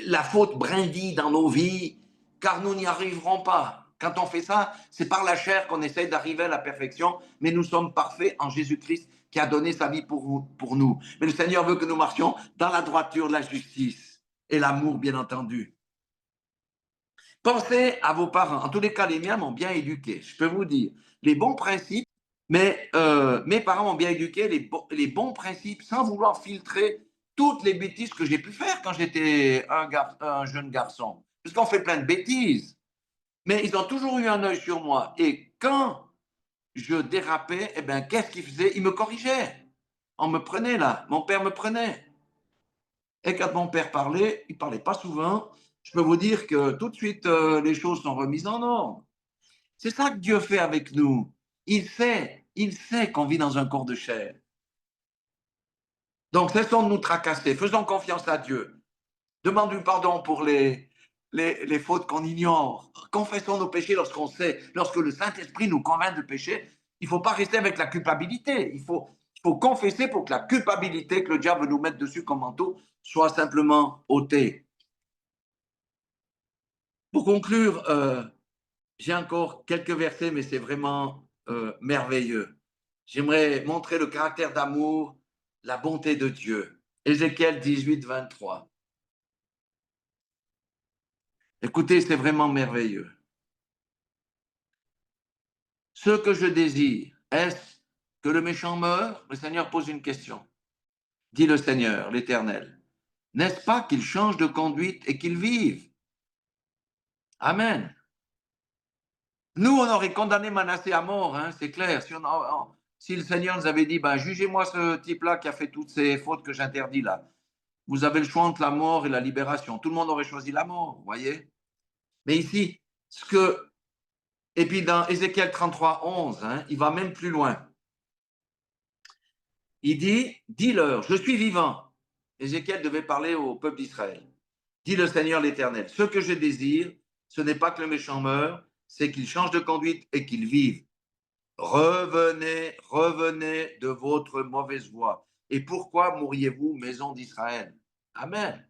la faute brindille dans nos vies, car nous n'y arriverons pas. Quand on fait ça, c'est par la chair qu'on essaie d'arriver à la perfection, mais nous sommes parfaits en Jésus-Christ qui a donné sa vie pour nous. Mais le Seigneur veut que nous marchions dans la droiture, la justice et l'amour, bien entendu. Pensez à vos parents. En tous les cas, les miens m'ont bien éduqué. Je peux vous dire, les bons principes, mais mes parents m'ont bien éduqué, les bons principes, sans vouloir filtrer toutes les bêtises que j'ai pu faire quand j'étais un jeune garçon. Parce qu'on fait plein de bêtises. Mais ils ont toujours eu un œil sur moi. Et quand je dérapais, eh ben, qu'est-ce qu'ils faisaient? Ils me corrigeaient. On me prenait là. Mon père me prenait. Et quand mon père parlait, il ne parlait pas souvent. Je peux vous dire que tout de suite, les choses sont remises en ordre. C'est ça que Dieu fait avec nous. Il sait qu'on vit dans un corps de chair. Donc, cessons de nous tracasser. Faisons confiance à Dieu. Demandons pardon pour les fautes qu'on ignore. Confessons nos péchés lorsqu'on sait, lorsque le Saint-Esprit nous convainc de péché. Il ne faut pas rester avec la culpabilité. Il faut confesser pour que la culpabilité que le diable nous mette dessus comme manteau soit simplement ôtée. Pour conclure, j'ai encore quelques versets, mais c'est vraiment merveilleux. J'aimerais montrer le caractère d'amour, la bonté de Dieu. Ézéchiel 18, 23. Écoutez, c'est vraiment merveilleux. Ce que je désire, est-ce que le méchant meure? Le Seigneur pose une question. Dit le Seigneur, l'Éternel. N'est-ce pas qu'il change de conduite et qu'il vive? Amen. Nous, on aurait condamné Manassé à mort, hein, c'est clair. Si le Seigneur nous avait dit, ben, jugez-moi ce type-là qui a fait toutes ces fautes que j'interdis là. Vous avez le choix entre la mort et la libération. Tout le monde aurait choisi la mort, vous voyez. Mais ici, et puis dans Ézéchiel 33, 11, hein, il va même plus loin. Il dit, dis-leur, je suis vivant. Ézéchiel devait parler au peuple d'Israël. Dit le Seigneur l'Éternel, ce que je désire, ce n'est pas que le méchant meure, c'est qu'il change de conduite et qu'il vive. Revenez, revenez de votre mauvaise voie. Et pourquoi mourriez-vous, maison d'Israël? Amen.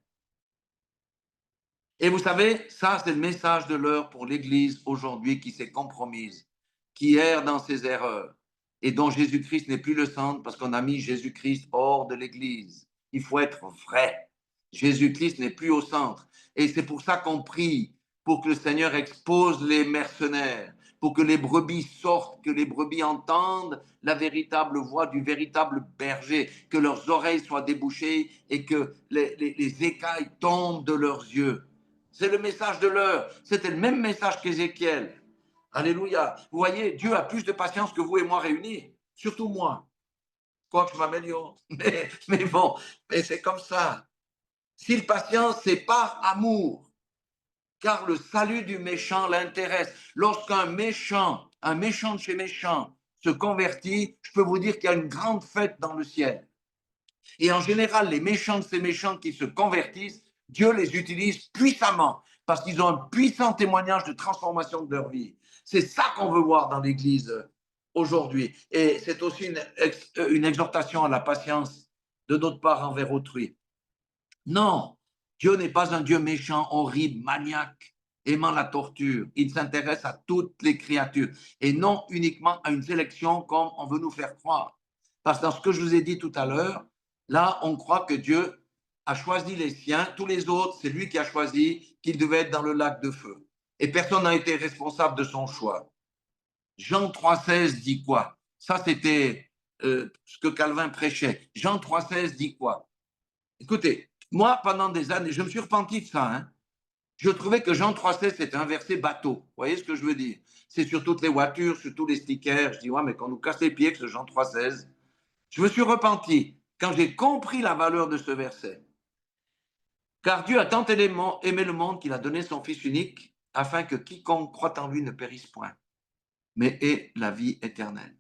Et vous savez, ça, c'est le message de l'heure pour l'Église aujourd'hui qui s'est compromise, qui erre dans ses erreurs et dont Jésus-Christ n'est plus le centre parce qu'on a mis Jésus-Christ hors de l'Église. Il faut être vrai. Jésus-Christ n'est plus au centre. Et c'est pour ça qu'on prie pour que le Seigneur expose les mercenaires, pour que les brebis sortent, que les brebis entendent la véritable voix du véritable berger, que leurs oreilles soient débouchées et que les écailles tombent de leurs yeux. C'est le message de l'heure. C'était le même message qu'Ézéchiel. Alléluia. Vous voyez, Dieu a plus de patience que vous et moi réunis. Surtout moi. Quoique je m'améliore. Mais bon, mais c'est comme ça. S'il patience, c'est par amour. Car le salut du méchant l'intéresse. Lorsqu'un méchant, un méchant de chez méchant, se convertit, je peux vous dire qu'il y a une grande fête dans le ciel. Et en général, les méchants de ces méchants qui se convertissent, Dieu les utilise puissamment parce qu'ils ont un puissant témoignage de transformation de leur vie. C'est ça qu'on veut voir dans l'Église aujourd'hui. Et c'est aussi une exhortation à la patience de notre part envers autrui. Non, Dieu n'est pas un Dieu méchant, horrible, maniaque aimant la torture. Il s'intéresse à toutes les créatures et non uniquement à une sélection comme on veut nous faire croire. Parce que dans ce que je vous ai dit tout à l'heure, là, on croit que Dieu a choisi les siens, tous les autres, c'est lui qui a choisi qu'ils devaient être dans le lac de feu. Et personne n'a été responsable de son choix. Jean 3,16 dit quoi? Ça, c'était ce que Calvin prêchait. Jean 3,16 dit quoi? Écoutez, moi, pendant des années, je me suis repenti de ça. Hein. Je trouvais que Jean 3,16, c'était un verset bateau. Vous voyez ce que je veux dire? C'est sur toutes les voitures, sur tous les stickers. Je dis, ouais, mais quand on nous casse les pieds avec ce Jean 3,16, je me suis repenti quand j'ai compris la valeur de ce verset. Car Dieu a tant aimé le monde qu'il a donné son Fils unique, afin que quiconque croit en lui ne périsse point, mais ait la vie éternelle.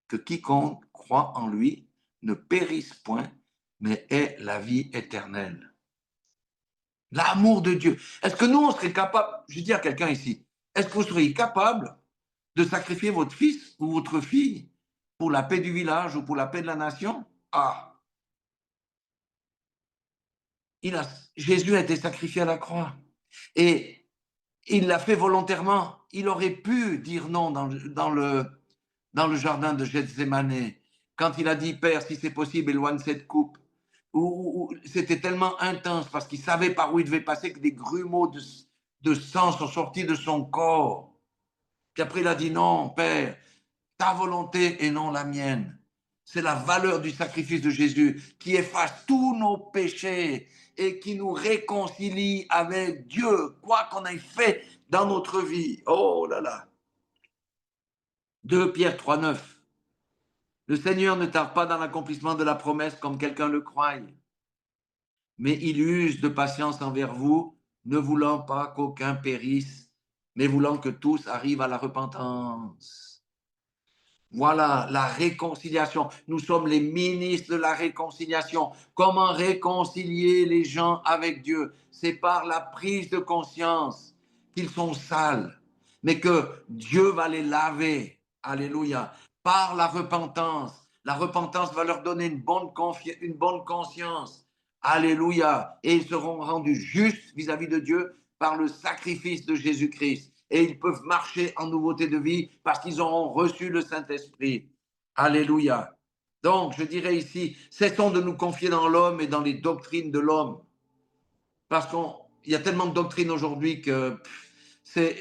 Que quiconque croit en lui ne périsse point, mais ait la vie éternelle. L'amour de Dieu. Est-ce que nous, on serait capable, je dis à quelqu'un ici, est-ce que vous seriez capable de sacrifier votre fils ou votre fille pour la paix du village ou pour la paix de la nation? Ah, Jésus a été sacrifié à la croix. Et il l'a fait volontairement. Il aurait pu dire non dans le jardin de Gethsémane, quand il a dit, Père, si c'est possible, éloigne cette coupe. C'était tellement intense parce qu'il savait par où il devait passer que des grumeaux de sang sont sortis de son corps. Puis après, il a dit, non, Père, ta volonté et non la mienne. C'est la valeur du sacrifice de Jésus qui efface tous nos péchés et qui nous réconcilie avec Dieu, quoi qu'on ait fait dans notre vie. Oh là là. 2 Pierre 3,9. Le Seigneur ne tarde pas dans l'accomplissement de la promesse comme quelqu'un le croit, mais il use de patience envers vous, ne voulant pas qu'aucun périsse, mais voulant que tous arrivent à la repentance. Voilà la réconciliation. Nous sommes les ministres de la réconciliation. Comment réconcilier les gens avec Dieu? C'est par la prise de conscience qu'ils sont sales, mais que Dieu va les laver. Alléluia. Par la repentance. La repentance va leur donner une bonne conscience. Alléluia. Et ils seront rendus justes vis-à-vis de Dieu par le sacrifice de Jésus-Christ. Et ils peuvent marcher en nouveauté de vie parce qu'ils auront reçu le Saint-Esprit. Alléluia. Donc, je dirais ici, cessons de nous confier dans l'homme et dans les doctrines de l'homme. Parce qu'il y a tellement de doctrines aujourd'hui que c'est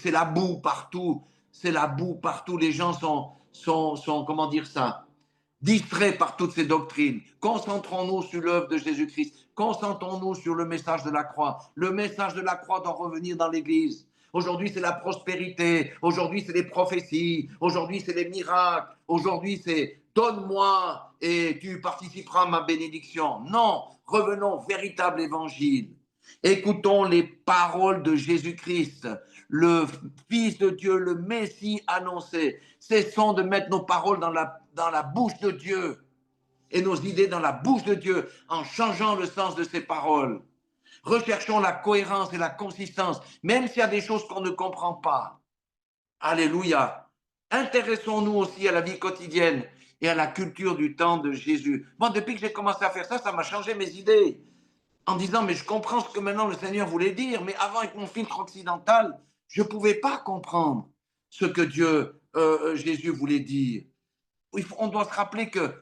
la boue partout. C'est la boue partout. Les gens sont comment dire ça, distraits par toutes ces doctrines. Concentrons-nous sur l'œuvre de Jésus-Christ. Concentrons-nous sur le message de la croix. Le message de la croix doit revenir dans l'Église. Aujourd'hui, c'est la prospérité. Aujourd'hui, c'est les prophéties. Aujourd'hui, c'est les miracles. Aujourd'hui, c'est donne-moi et tu participeras à ma bénédiction. Non, revenons au véritable évangile. Écoutons les paroles de Jésus-Christ, le Fils de Dieu, le Messie annoncé. Cessons de mettre nos paroles dans la bouche de Dieu et nos idées dans la bouche de Dieu en changeant le sens de ses paroles. Recherchons la cohérence et la consistance, même s'il y a des choses qu'on ne comprend pas. Alléluia. Intéressons-nous aussi à la vie quotidienne et à la culture du temps de Jésus. Moi, depuis que j'ai commencé à faire ça, ça m'a changé mes idées. En disant, mais je comprends ce que maintenant le Seigneur voulait dire, mais avant, avec mon filtre occidental, je ne pouvais pas comprendre ce que Jésus voulait dire. On doit se rappeler que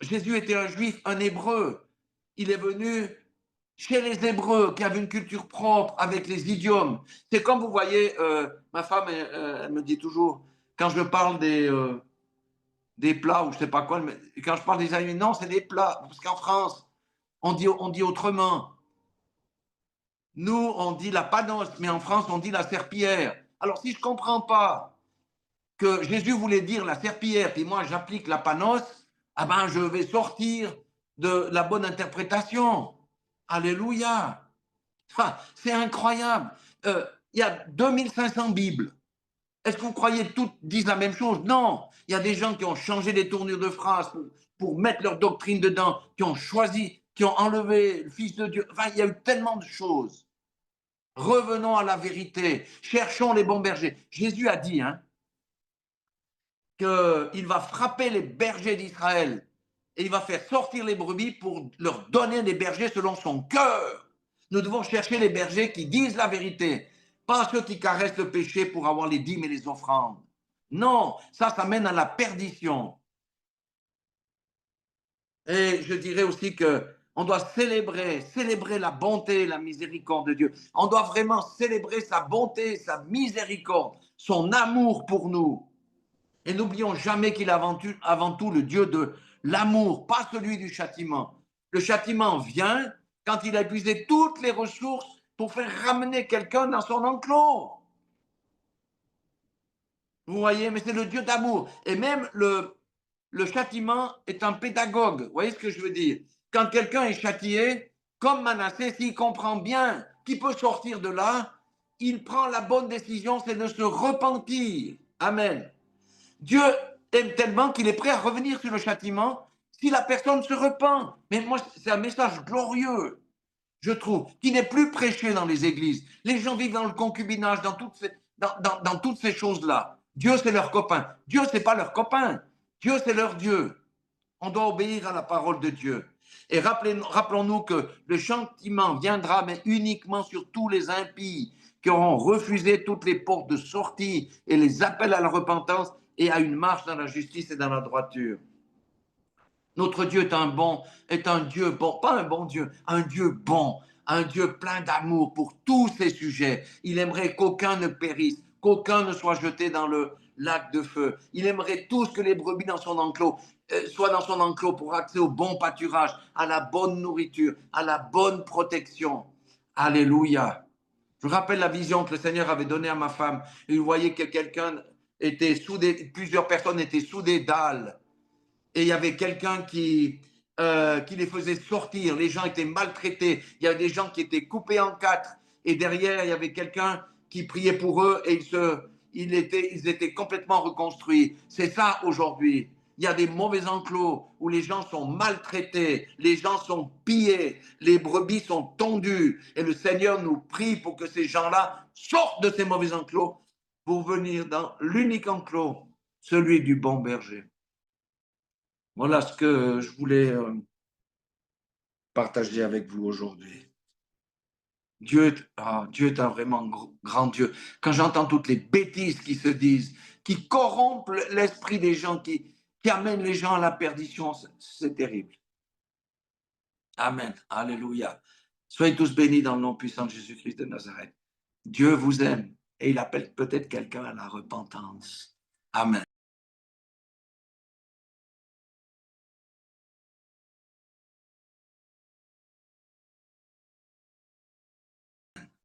Jésus était un juif, un hébreu. Il est venu chez les Hébreux qui avaient une culture propre avec les idiomes. C'est comme vous voyez, ma femme, elle me dit toujours, quand je parle des plats ou je ne sais pas quoi, quand je parle des aliments, non, c'est des plats. Parce qu'en France, on dit autrement. Nous, on dit la panos, mais en France, on dit la serpillière. Alors, si je ne comprends pas que Jésus voulait dire la serpillière, puis moi, j'applique la panos, ah ben, je vais sortir de la bonne interprétation. Alléluia. Enfin, c'est incroyable. Il y a 2500 Bibles. Est-ce que vous croyez que toutes disent la même chose? Non. Il y a des gens qui ont changé les tournures de phrases pour mettre leur doctrine dedans, qui ont choisi, qui ont enlevé le Fils de Dieu. Enfin, il y a eu tellement de choses. Revenons à la vérité. Cherchons les bons bergers. Jésus a dit qu'il va frapper les bergers d'Israël et il va faire sortir les brebis pour leur donner des bergers selon son cœur. Nous devons chercher les bergers qui disent la vérité, pas ceux qui caressent le péché pour avoir les dîmes et les offrandes. Non, ça mène à la perdition. Et je dirais aussi que on doit célébrer la bonté et la miséricorde de Dieu. On doit vraiment célébrer sa bonté, sa miséricorde, son amour pour nous. Et n'oublions jamais qu'il est avant tout le Dieu de l'amour, pas celui du châtiment. Le châtiment vient quand il a épuisé toutes les ressources pour faire ramener quelqu'un dans son enclos. Vous voyez, mais c'est le Dieu d'amour. Et même le châtiment est un pédagogue. Vous voyez ce que je veux dire? Quand quelqu'un est châtié, comme Manassé, s'il comprend bien qu'il peut sortir de là, il prend la bonne décision, c'est de se repentir. Amen. Dieu aime tellement qu'il est prêt à revenir sur le châtiment si la personne se repent. Mais moi, c'est un message glorieux, je trouve, qui n'est plus prêché dans les églises. Les gens vivent dans le concubinage, dans toutes ces choses-là. Dieu, c'est leur copain. Dieu, c'est pas leur copain. Dieu, c'est leur Dieu. On doit obéir à la parole de Dieu. Et rappelons-nous que le châtiment viendra, mais uniquement sur tous les impies qui auront refusé toutes les portes de sortie et les appels à la repentance et à une marche dans la justice et dans la droiture. Notre Dieu est un Dieu bon, pas un bon Dieu, un Dieu bon, un Dieu plein d'amour pour tous ses sujets. Il aimerait qu'aucun ne périsse, qu'aucun ne soit jeté dans le lac de feu. Il aimerait tous que les brebis dans son enclos soient dans son enclos pour accès au bon pâturage, à la bonne nourriture, à la bonne protection. Alléluia. Je rappelle la vision que le Seigneur avait donnée à ma femme. Il voyait que quelqu'un était soudé, plusieurs personnes étaient sous des dalles et il y avait quelqu'un qui les faisait sortir. Les gens étaient maltraités. Il y avait des gens qui étaient coupés en quatre. Et derrière, il y avait quelqu'un qui priait pour eux et ils étaient complètement reconstruits. C'est ça aujourd'hui. Il y a des mauvais enclos où les gens sont maltraités, les gens sont pillés, les brebis sont tondues. Et le Seigneur nous prie pour que ces gens-là sortent de ces mauvais enclos pour venir dans l'unique enclos, celui du bon berger. Voilà ce que je voulais partager avec vous aujourd'hui. Dieu est un vraiment grand Dieu. Quand j'entends toutes les bêtises qui se disent, qui corrompent l'esprit des gens, qui amènent les gens à la perdition, c'est terrible. Amen. Alléluia. Soyez tous bénis dans le nom puissant de Jésus-Christ de Nazareth. Dieu vous aime et il appelle peut-être quelqu'un à la repentance. Amen.